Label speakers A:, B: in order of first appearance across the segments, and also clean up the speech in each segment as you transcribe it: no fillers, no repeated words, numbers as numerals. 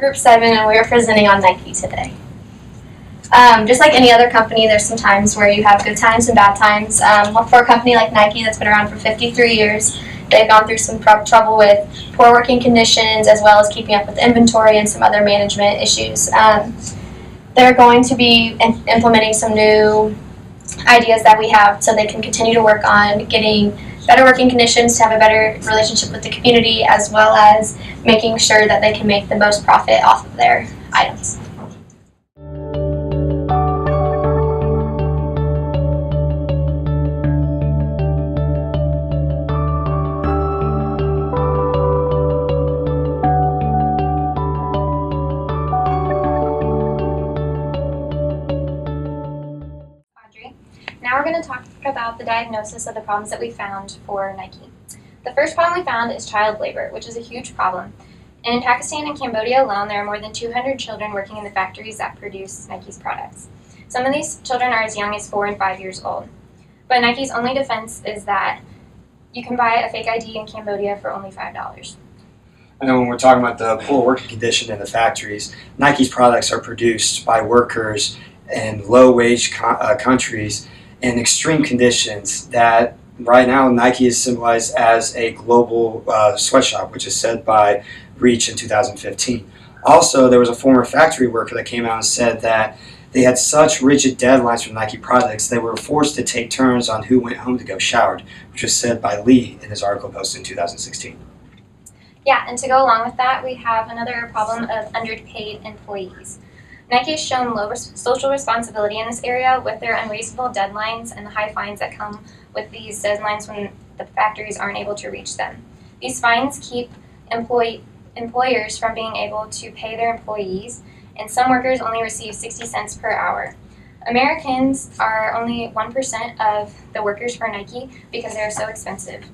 A: Group 7 and we are presenting on Nike today. Just like any other company, there's some times where you have good times and bad times. For a company like Nike that's been around for 53 years, they've gone through some trouble with poor working conditions as well as keeping up with inventory and some other management issues. They're going to be implementing some new ideas that we have so they can continue to work on getting better working conditions to have a better relationship with the community as well as making sure that they can make the most profit off of their items.
B: Now we're going to talk about the diagnosis of the problems that we found for Nike. The first problem we found is child labor, which is a huge problem. In Pakistan and Cambodia alone, there are more than 200 children working in the factories that produce Nike's products. Some of these children are as young as 4 and 5 years old. But Nike's only defense is that you can buy a fake ID in Cambodia for only $5.
C: I know when we're talking about the poor working condition in the factories, Nike's products are produced by workers in low-wage countries in extreme conditions that right now Nike is symbolized as a global sweatshop, which is said by Reach in 2015. Also, there was a former factory worker that came out and said that they had such rigid deadlines for Nike products they were forced to take turns on who went home to go showered, which was said by Lee in his article posted in 2016.
B: Yeah, and to go along with that, we have another problem of underpaid employees. Nike has shown low social responsibility in this area with their unreasonable deadlines and the high fines that come with these deadlines when the factories aren't able to reach them. These fines keep employers from being able to pay their employees, and some workers only receive 60 cents per hour. Americans are only 1% of the workers for Nike because they're so expensive.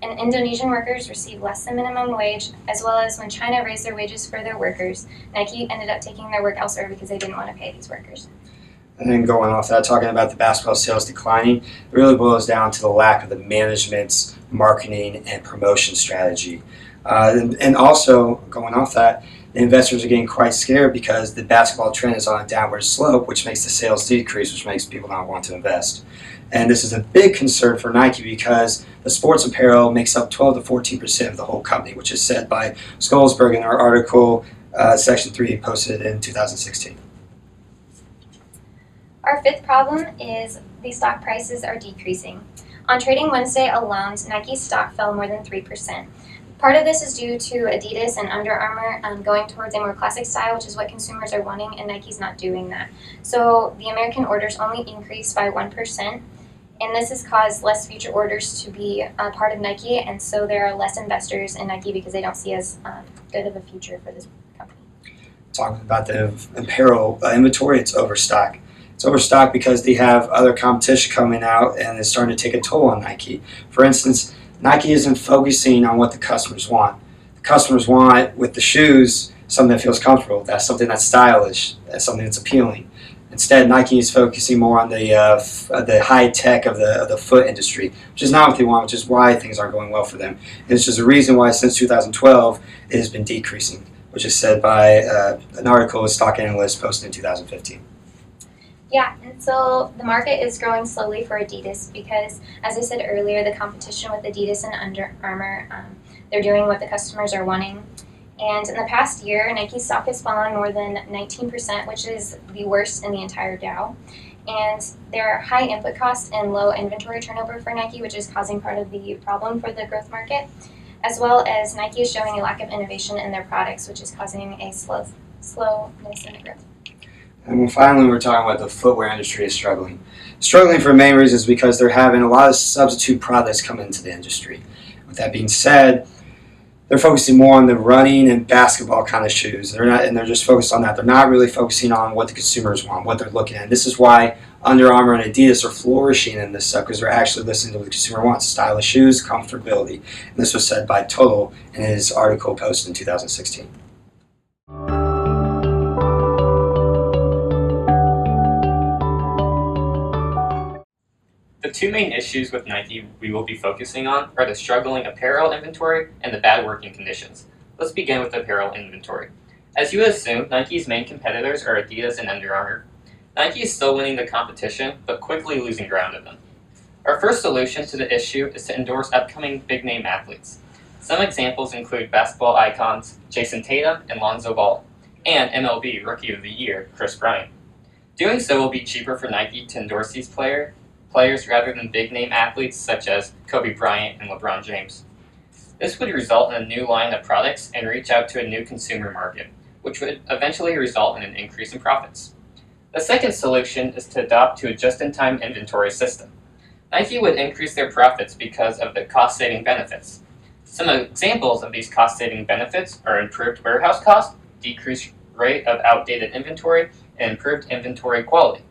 B: And Indonesian workers receive less than minimum wage, as well as when China raised their wages for their workers, Nike ended up taking their work elsewhere because they didn't want to pay these workers.
C: And then going off that, talking about the basketball sales declining, it really boils down to the lack of the management's marketing and promotion strategy. And also, going off that, the investors are getting quite scared because the basketball trend is on a downward slope, which makes the sales decrease, which makes people not want to invest. And this is a big concern for Nike because the sports apparel makes up 12 to 14% of the whole company, which is said by Skolsberg in our article, Section 3, posted in 2016.
B: Our fifth problem is the stock prices are decreasing. On Trading Wednesday alone, Nike's stock fell more than 3%. Part of this is due to Adidas and Under Armour going towards a more classic style, which is what consumers are wanting, and Nike's not doing that. So the American orders only increased by 1%, and this has caused less future orders to be part of Nike, and so there are less investors in Nike because they don't see as good of a future for this company.
C: Talking about the apparel inventory, it's overstock. It's overstocked because they have other competition coming out and it's starting to take a toll on Nike. For instance, Nike isn't focusing on what the customers want. The customers want, with the shoes, something that feels comfortable. That's something that's stylish. That's something that's appealing. Instead, Nike is focusing more on the high tech of the foot industry, which is not what they want, which is why things aren't going well for them. And it's just a reason why since 2012 it has been decreasing, which is said by an article with stock analysts posted in 2015.
B: Yeah, and so the market is growing slowly for Adidas because, as I said earlier, the competition with Adidas and Under Armour, they're doing what the customers are wanting. And in the past year, Nike's stock has fallen more than 19%, which is the worst in the entire Dow. And there are high input costs and low inventory turnover for Nike, which is causing part of the problem for the growth market, as well as Nike is showing a lack of innovation in their products, which is causing a slowness in the growth.
C: And finally, we're talking about the footwear industry is struggling. Struggling for main reasons because they're having a lot of substitute products come into the industry. With that being said, they're focusing more on the running and basketball kind of shoes. They're just focused on that. They're not really focusing on what the consumers want, what they're looking at. This is why Under Armour and Adidas are flourishing in this stuff because they're actually listening to what the consumer wants: stylish shoes, comfortability. And this was said by Total in his article posted in 2016.
D: The two main issues with Nike we will be focusing on are the struggling apparel inventory and the bad working conditions. Let's begin with apparel inventory. As you would assume, Nike's main competitors are Adidas and Under Armour. Nike is still winning the competition, but quickly losing ground to them. Our first solution to the issue is to endorse upcoming big-name athletes. Some examples include basketball icons Jason Tatum and Lonzo Ball, and MLB Rookie of the Year Chris Bryant. Doing so will be cheaper for Nike to endorse these players rather than big-name athletes such as Kobe Bryant and LeBron James. This would result in a new line of products and reach out to a new consumer market, which would eventually result in an increase in profits. The second solution is to adopt to a just-in-time inventory system. Nike would increase their profits because of the cost-saving benefits. Some examples of these cost-saving benefits are improved warehouse cost, decreased rate of outdated inventory, and improved inventory quality.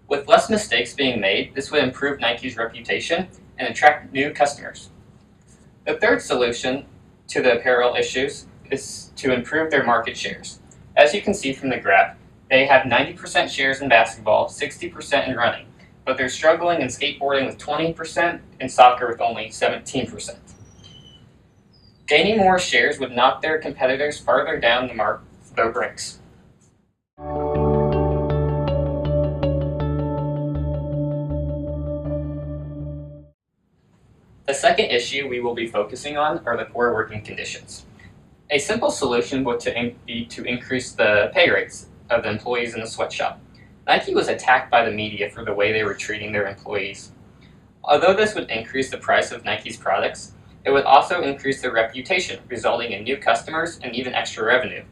D: With less mistakes being made, this would improve Nike's reputation and attract new customers. The third solution to the apparel issues is to improve their market shares. As you can see from the graph, they have 90% shares in basketball, 60% in running, but they're struggling in skateboarding with 20% and soccer with only 17%. Gaining more shares would knock their competitors farther down the ranks. The second issue we will be focusing on are the poor working conditions. A simple solution would be to increase the pay rates of the employees in the sweatshop. Nike was attacked by the media for the way they were treating their employees. Although this would increase the price of Nike's products, it would also increase their reputation, resulting in new customers and even extra revenue.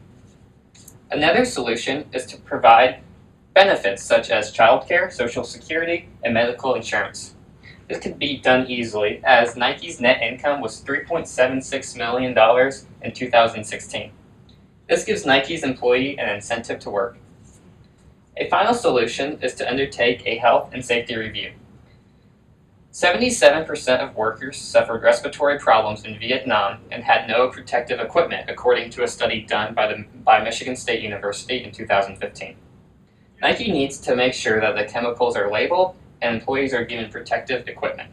D: Another solution is to provide benefits such as childcare, social security, and medical insurance. This could be done easily, as Nike's net income was $3.76 million in 2016. This gives Nike's employee an incentive to work. A final solution is to undertake a health and safety review. 77% of workers suffered respiratory problems in Vietnam and had no protective equipment, according to a study done by Michigan State University in 2015. Nike needs to make sure that the chemicals are labeled and employees are given protective equipment.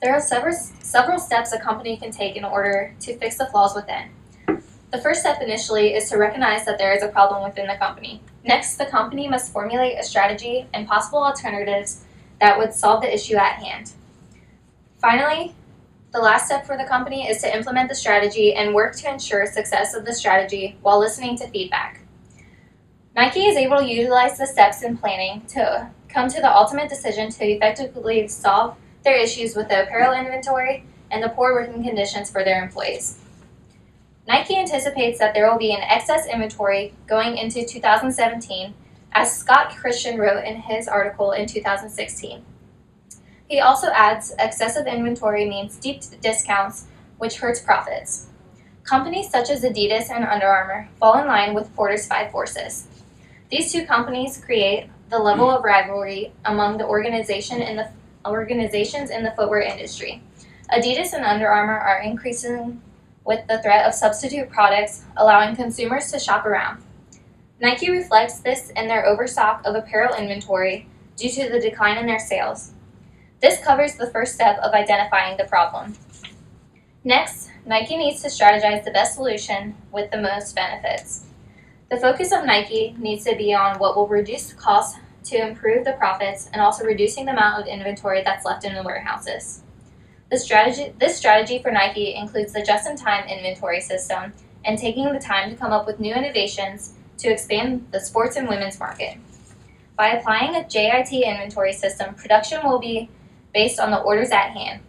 B: There are several steps a company can take in order to fix the flaws within. The first step initially is to recognize that there is a problem within the company. Next, the company must formulate a strategy and possible alternatives that would solve the issue at hand. Finally, the last step for the company is to implement the strategy and work to ensure success of the strategy while listening to feedback. Nike is able to utilize the steps in planning to come to the ultimate decision to effectively solve their issues with the apparel inventory and the poor working conditions for their employees. Nike anticipates that there will be an excess inventory going into 2017, as Scott Christian wrote in his article in 2016. He also adds excessive inventory means deep discounts, which hurts profits. Companies such as Adidas and Under Armour fall in line with Porter's 5 forces. These two companies create the level of rivalry among the organizations in the footwear industry. Adidas and Under Armour are increasing with the threat of substitute products, allowing consumers to shop around. Nike reflects this in their overstock of apparel inventory due to the decline in their sales. This covers the first step of identifying the problem. Next, Nike needs to strategize the best solution with the most benefits. The focus of Nike needs to be on what will reduce costs to improve the profits and also reducing the amount of inventory that's left in the warehouses. This strategy for Nike includes the just-in-time inventory system and taking the time to come up with new innovations to expand the sports and women's market. By applying a JIT inventory system, production will be based on the orders at hand.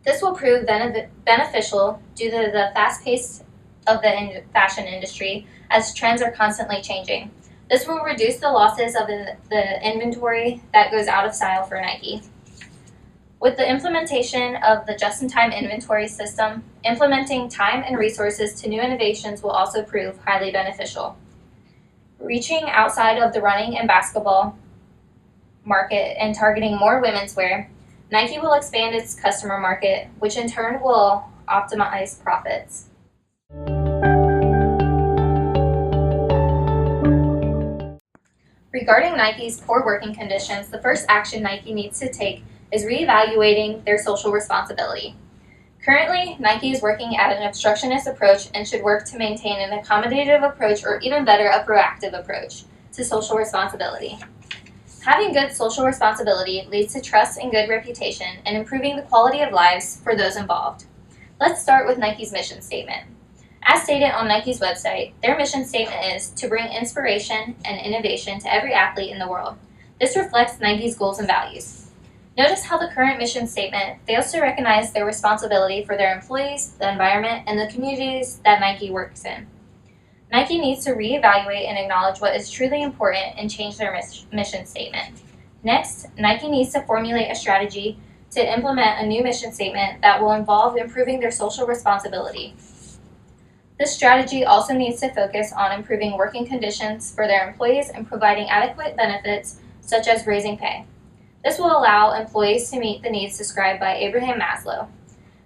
B: This will prove beneficial due to the fast pace of the fashion industry, as trends are constantly changing. This will reduce the losses of the inventory that goes out of style for Nike. With the implementation of the just-in-time inventory system, implementing time and resources to new innovations will also prove highly beneficial. Reaching outside of the running and basketball market and targeting more women's wear, Nike will expand its customer market, which in turn will optimize profits. Regarding Nike's poor working conditions, the first action Nike needs to take is reevaluating their social responsibility. Currently, Nike is working at an obstructionist approach and should work to maintain an accommodative approach, or even better, a proactive approach to social responsibility. Having good social responsibility leads to trust and good reputation and improving the quality of lives for those involved. Let's start with Nike's mission statement. As stated on Nike's website, their mission statement is to bring inspiration and innovation to every athlete in the world. This reflects Nike's goals and values. Notice how the current mission statement fails to recognize their responsibility for their employees, the environment, and the communities that Nike works in. Nike needs to reevaluate and acknowledge what is truly important and change their mission statement. Next, Nike needs to formulate a strategy to implement a new mission statement that will involve improving their social responsibility. This strategy also needs to focus on improving working conditions for their employees and providing adequate benefits, such as raising pay. This will allow employees to meet the needs described by Abraham Maslow.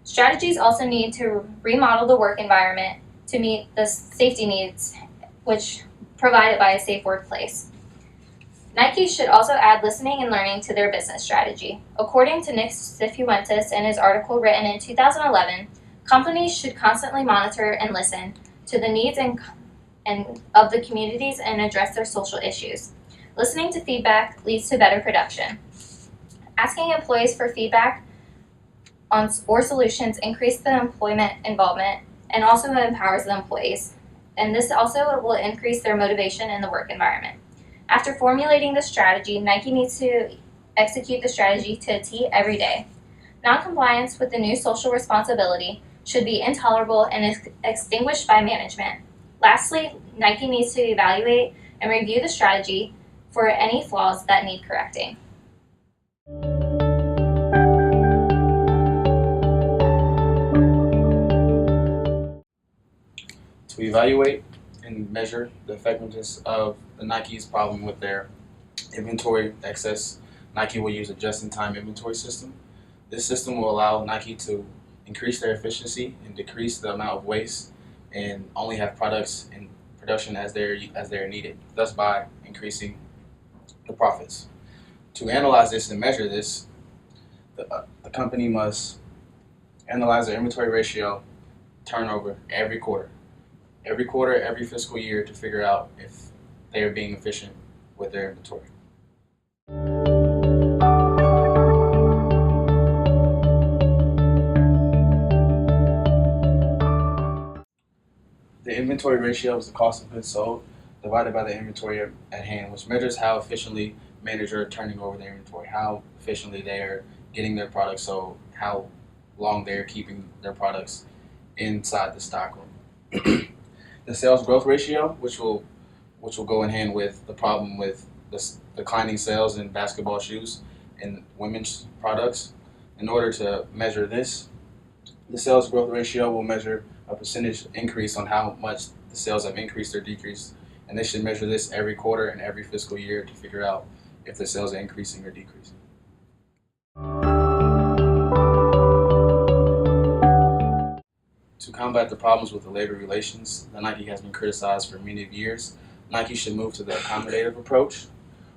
B: Strategies also need to remodel the work environment to meet the safety needs, which provided by a safe workplace. Nike should also add listening and learning to their business strategy. According to Nick Cifuentes in his article written in 2011, companies should constantly monitor and listen to the needs and of the communities and address their social issues. Listening to feedback leads to better production. Asking employees for feedback or solutions increase the employment involvement and also empowers the employees. And this also will increase their motivation in the work environment. After formulating the strategy, Nike needs to execute the strategy to a T every day. Non-compliance with the new social responsibility should be intolerable and extinguished by management. Lastly, Nike needs to evaluate and review the strategy for any flaws that need correcting.
E: To evaluate and measure the effectiveness of the Nike's problem with their inventory excess, Nike will use a just-in-time inventory system. This system will allow Nike to increase their efficiency and decrease the amount of waste and only have products in production as they're needed, thus by increasing the profits. To analyze this and measure this, the company must analyze their inventory ratio turnover every quarter, every fiscal year, to figure out if they are being efficient with their inventory. The inventory ratio is the cost of goods sold divided by the inventory at hand, which measures how efficiently managers are turning over their inventory, how efficiently they are getting their products sold, how long they are keeping their products inside the stockroom. The sales growth ratio, which will go in hand with the problem with the declining sales in basketball shoes and women's products. In order to measure this, the sales growth ratio will measure a percentage increase on how much the sales have increased or decreased, and they should measure this every quarter and every fiscal year to figure out if the sales are increasing or decreasing. To combat the problems with the labor relations that Nike has been criticized for many years, Nike should move to the accommodative approach,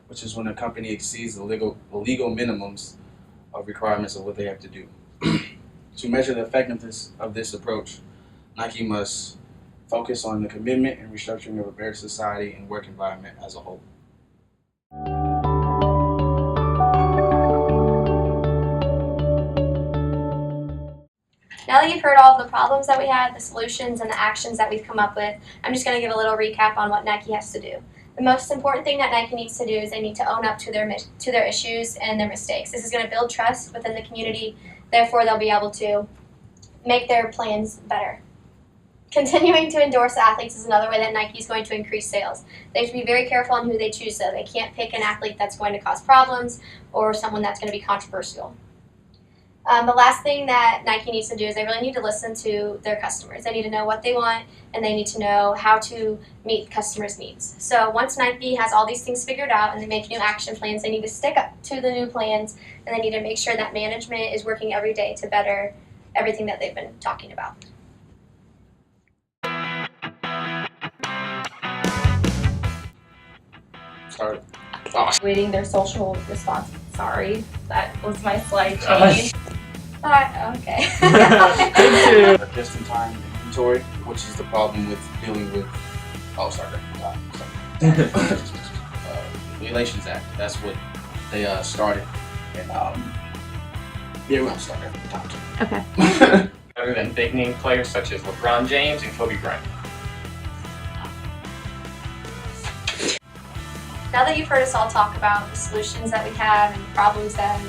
E: which is when a company exceeds the legal minimums of requirements of what they have to do. To measure the effectiveness of this approach, Nike must focus on the commitment and restructuring of a better society and work environment as a whole.
A: Now that you've heard all of the problems that we had, the solutions, and the actions that we've come up with, I'm just going to give a little recap on what Nike has to do. The most important thing that Nike needs to do is they need to own up to their issues and their mistakes. This is going to build trust within the community, therefore they'll be able to make their plans better. Continuing to endorse athletes is another way that Nike is going to increase sales. They have to be very careful on who they choose, though. They can't pick an athlete that's going to cause problems or someone that's going to be controversial. The last thing that Nike needs to do is they really need to listen to their customers. They need to know what they want, and they need to know how to meet customers' needs. So once Nike has all these things figured out and they make new action plans, they need to stick up to the new plans, and they need to make sure that management is working every day to better everything that they've been talking about.
E: Start.
B: Evaluating their social responsibility. Sorry, that was my slide change. Okay.
E: Just-in-time inventory, which is the problem with dealing with. Oh, sorry. Relations Act. That's what they started, and yeah, we're gonna start there from the top.
F: Okay.
D: Other than big name players such as LeBron James and Kobe Bryant.
A: Now that you've heard us all talk about the solutions that we have and the problems that